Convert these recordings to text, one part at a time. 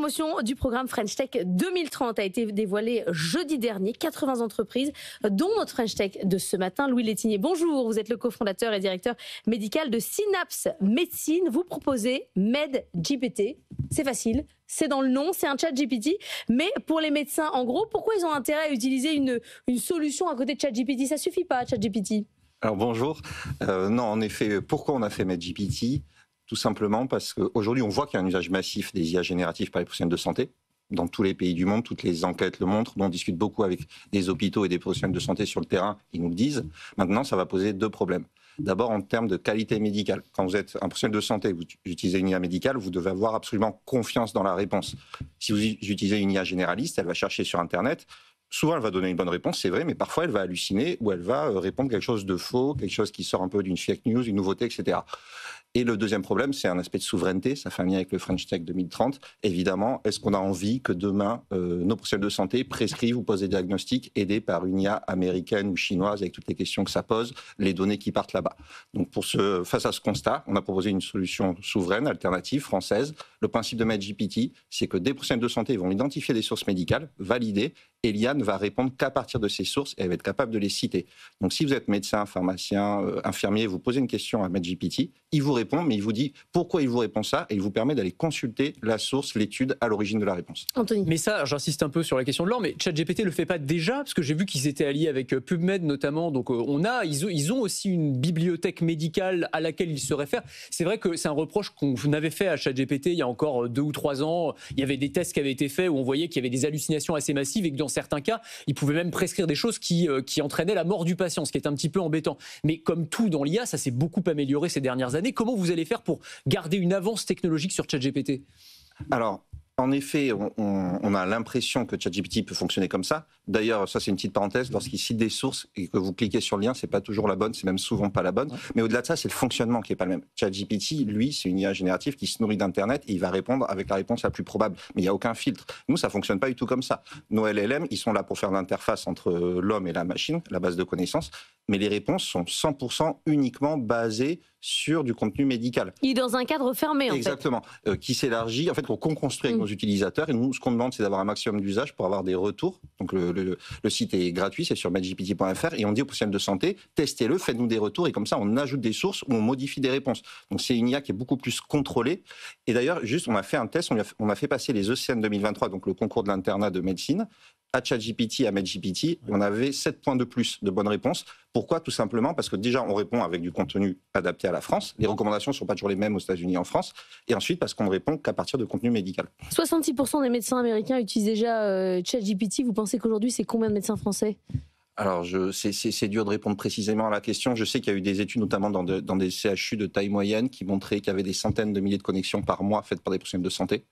promotion du programme French Tech 2030 a été dévoilée jeudi dernier. 80 entreprises, dont notre French Tech de ce matin. Louis Létinier, bonjour. Vous êtes le cofondateur et directeur médical de Synapse Médecine. Vous proposez MedGPT. C'est facile, c'est dans le nom, c'est un chat GPT. Mais pour les médecins, en gros, pourquoi ils ont intérêt à utiliser une solution à côté de chat GPT? Ça suffit pas, chat GPT? Alors bonjour. Non, en effet, pourquoi on a fait MedGPT? Tout simplement parce qu'aujourd'hui, on voit qu'il y a un usage massif des IA génératives par les professionnels de santé. Dans tous les pays du monde, toutes les enquêtes le montrent. On discute beaucoup avec des hôpitaux et des professionnels de santé sur le terrain, ils nous le disent. Maintenant, ça va poser deux problèmes. D'abord, en termes de qualité médicale. Quand vous êtes un professionnel de santé, vous utilisez une IA médicale, vous devez avoir absolument confiance dans la réponse. Si vous utilisez une IA généraliste, elle va chercher sur Internet. Souvent, elle va donner une bonne réponse, c'est vrai, mais parfois, elle va halluciner ou elle va répondre quelque chose de faux, quelque chose qui sort un peu d'une fake news, une nouveauté, etc. Et le deuxième problème, c'est un aspect de souveraineté. Ça fait un lien avec le French Tech 2030. Évidemment, est-ce qu'on a envie que demain, nos professionnels de santé prescrivent ou posent des diagnostics aidés par une IA américaine ou chinoise avec toutes les questions que ça pose, les données qui partent là-bas? Donc, face à ce constat, on a proposé une solution souveraine, alternative, française. Le principe de MedGPT, c'est que des professionnels de santé vont identifier des sources médicales, valider, et l'IA ne va répondre qu'à partir de ces sources et elle va être capable de les citer. Donc, si vous êtes médecin, pharmacien, infirmier, vous posez une question à MedGPT, il vous répond, mais il vous dit pourquoi il vous répond ça et il vous permet d'aller consulter la source, l'étude à l'origine de la réponse. Anthony. Mais ça, j'insiste un peu sur la question de l'or, mais ChatGPT le fait pas déjà, parce que j'ai vu qu'ils étaient alliés avec PubMed notamment, donc ils ont aussi une bibliothèque médicale à laquelle ils se réfèrent. C'est vrai que c'est un reproche qu'on avait fait à ChatGPT il y a encore 2 ou 3 ans. Il y avait des tests qui avaient été faits où on voyait qu'il y avait des hallucinations assez massives et que dans certains cas, ils pouvaient même prescrire des choses qui entraînaient la mort du patient, ce qui est un petit peu embêtant. Mais comme tout dans l'IA, ça s'est beaucoup amélioré ces dernières années. Comment vous allez faire pour garder une avance technologique sur ChatGPT? Alors, en effet, on a l'impression que ChatGPT peut fonctionner comme ça. D'ailleurs, ça c'est une petite parenthèse, lorsqu'il cite des sources et que vous cliquez sur le lien, c'est pas toujours la bonne, c'est même souvent pas la bonne. Ouais. Mais au-delà de ça, c'est le fonctionnement qui est pas le même. ChatGPT, lui, c'est une IA générative qui se nourrit d'Internet et il va répondre avec la réponse la plus probable. Mais il n'y a aucun filtre. Nous, ça fonctionne pas du tout comme ça. Nos LLM, ils sont là pour faire l'interface entre l'homme et la machine, la base de connaissances. Mais les réponses sont 100% uniquement basées sur du contenu médical. Il est dans un cadre fermé, en fait. Exactement. Qui s'élargit, en fait, qu'on construit avec nos utilisateurs. Et nous, ce qu'on demande, c'est d'avoir un maximum d'usage pour avoir des retours. Donc, le site est gratuit, c'est sur medgpt.fr. Et on dit aux professionnels de santé, testez-le, faites-nous des retours. Et comme ça, on ajoute des sources ou on modifie des réponses. Donc, c'est une IA qui est beaucoup plus contrôlée. Et d'ailleurs, juste, on a fait un test, on a fait passer les ECN 2023, donc le concours de l'internat de médecine, à ChatGPT, à MedGPT, on avait 7 points de plus de bonnes réponses. Pourquoi? Tout simplement parce que déjà, on répond avec du contenu adapté à la France. Les recommandations ne sont pas toujours les mêmes aux États-Unis et en France. Et ensuite, parce qu'on ne répond qu'à partir de contenu médical. 66% des médecins américains utilisent déjà ChatGPT. Vous pensez qu'aujourd'hui, c'est combien de médecins français? Alors, c'est dur de répondre précisément à la question. Je sais qu'il y a eu des études, notamment dans des CHU de taille moyenne, qui montraient qu'il y avait des centaines de milliers de connexions par mois faites par des professionnels de santé.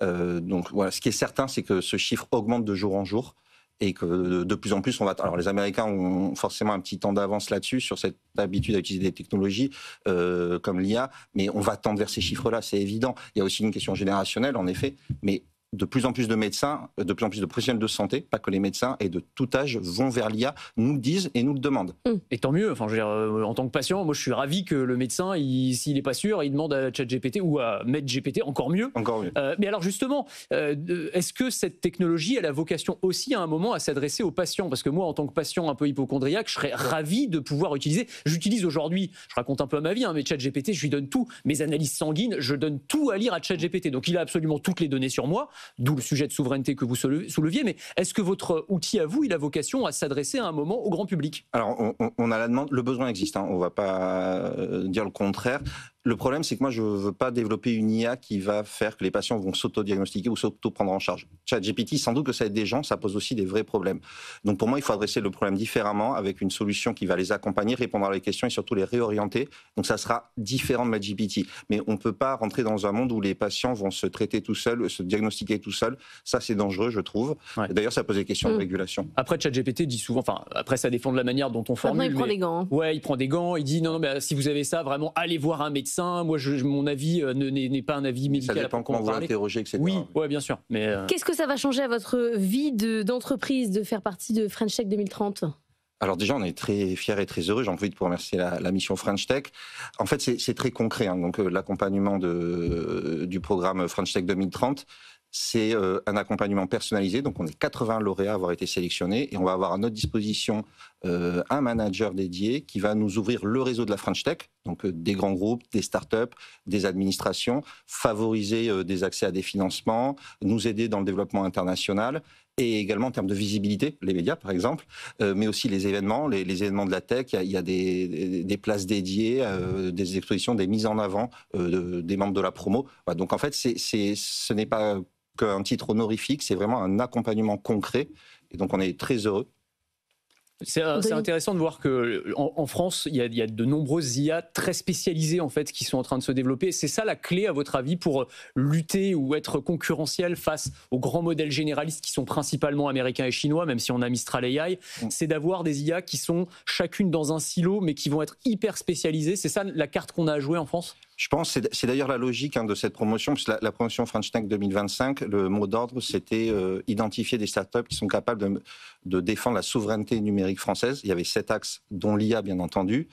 Donc, voilà. Ce qui est certain, c'est que ce chiffre augmente de jour en jour. Et que de plus en plus, Alors, les Américains ont forcément un petit temps d'avance là-dessus, sur cette habitude à utiliser des technologies comme l'IA, mais on va tendre vers ces chiffres-là, c'est évident. Il y a aussi une question générationnelle, en effet, mais de plus en plus de médecins, de plus en plus de professionnels de santé, pas que les médecins, et de tout âge vont vers l'IA, nous le disent et nous le demandent. Et tant mieux, enfin, je veux dire, en tant que patient, moi je suis ravi que le médecin, s'il n'est pas sûr, il demande à ChatGPT ou à MedGPT, encore mieux. Encore mieux. Mais alors justement, est-ce que cette technologie, elle a vocation aussi à un moment à s'adresser aux patients? Parce que moi, en tant que patient un peu hypocondriaque, je serais ravi de pouvoir utiliser. J'utilise aujourd'hui, je raconte un peu ma vie, mais ChatGPT, je lui donne tout. Mes analyses sanguines, je donne tout à lire à ChatGPT. Donc il a absolument toutes les données sur moi. D'où le sujet de souveraineté que vous souleviez, mais est-ce que votre outil à vous, il a vocation à s'adresser à un moment au grand public? Alors, on a la demande, le besoin existe, on ne va pas dire le contraire. Le problème, c'est que moi, je ne veux pas développer une IA qui va faire que les patients vont s'auto-diagnostiquer ou s'auto-prendre en charge. ChatGPT, sans doute que ça aide des gens, ça pose aussi des vrais problèmes. Donc pour moi, il faut adresser le problème différemment, avec une solution qui va les accompagner, répondre à les questions et surtout les réorienter. Donc ça sera différent de MedGPT. Mais on ne peut pas rentrer dans un monde où les patients vont se traiter tout seuls, se diagnostiquer tout seuls. Ça, c'est dangereux, je trouve. Ouais. D'ailleurs, ça pose des questions de régulation. Après, ChatGPT dit souvent, enfin, après, ça dépend de la manière dont on formule. Maintenant, il prend des gants. Ouais, il prend des gants, il dit non, mais si vous avez ça, vraiment, allez voir un médecin. Moi, mon avis n'est pas un avis médical. Ça dépend comment vous l'interrogez, etc. Oui, ouais, bien sûr. Mais qu'est-ce que ça va changer à votre vie d'entreprise de faire partie de French Tech 2030 ? Alors déjà, on est très fiers et très heureux. J'en profite pour remercier la mission French Tech. En fait, c'est très concret. Donc l'accompagnement du programme French Tech 2030, c'est un accompagnement personnalisé. Donc, on est 80 lauréats à avoir été sélectionnés et on va avoir à notre disposition un manager dédié qui va nous ouvrir le réseau de la French Tech, donc des grands groupes, des startups, des administrations, favoriser des accès à des financements, nous aider dans le développement international et également en termes de visibilité, les médias par exemple, mais aussi les événements, les événements de la tech. Il y a des places dédiées, des expositions, des mises en avant des membres de la promo. Voilà, donc en fait, ce n'est pas qu'un titre honorifique, c'est vraiment un accompagnement concret. Et donc on est très heureux. C'est intéressant de voir qu'en France, il y a de nombreuses IA très spécialisées en fait, qui sont en train de se développer. C'est ça la clé, à votre avis, pour lutter ou être concurrentiel face aux grands modèles généralistes qui sont principalement américains et chinois, même si on a Mistral AI, c'est d'avoir des IA qui sont chacune dans un silo, mais qui vont être hyper spécialisées. C'est ça la carte qu'on a à jouer en France ? Je pense que c'est d'ailleurs la logique de cette promotion, parce que la promotion French Tech 2025, le mot d'ordre, c'était identifier des startups qui sont capables de défendre la souveraineté numérique française. Il y avait 7 axes, dont l'IA, bien entendu.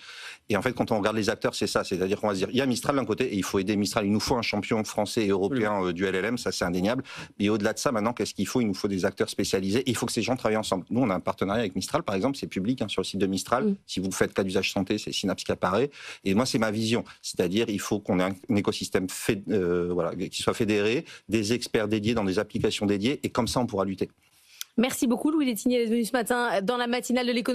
Et en fait, quand on regarde les acteurs, c'est ça. C'est-à-dire qu'on va se dire, il y a Mistral d'un côté, et il faut aider Mistral. Il nous faut un champion français et européen du LLM, ça c'est indéniable. Mais au-delà de ça, maintenant, qu'est-ce qu'il faut ? Il nous faut des acteurs spécialisés. Et il faut que ces gens travaillent ensemble. Nous, on a un partenariat avec Mistral, par exemple, c'est public sur le site de Mistral. Si vous faites cas d'usage santé, c'est Synapse qui apparaît. Et moi, c'est ma vision. C'est-à-dire, il faut qu'on ait un écosystème qui soit fédéré, des experts dédiés dans des applications dédiées, et comme ça, on pourra lutter. Merci beaucoup, Louis Letigné, d'être venu ce matin dans la matinale de l'économie.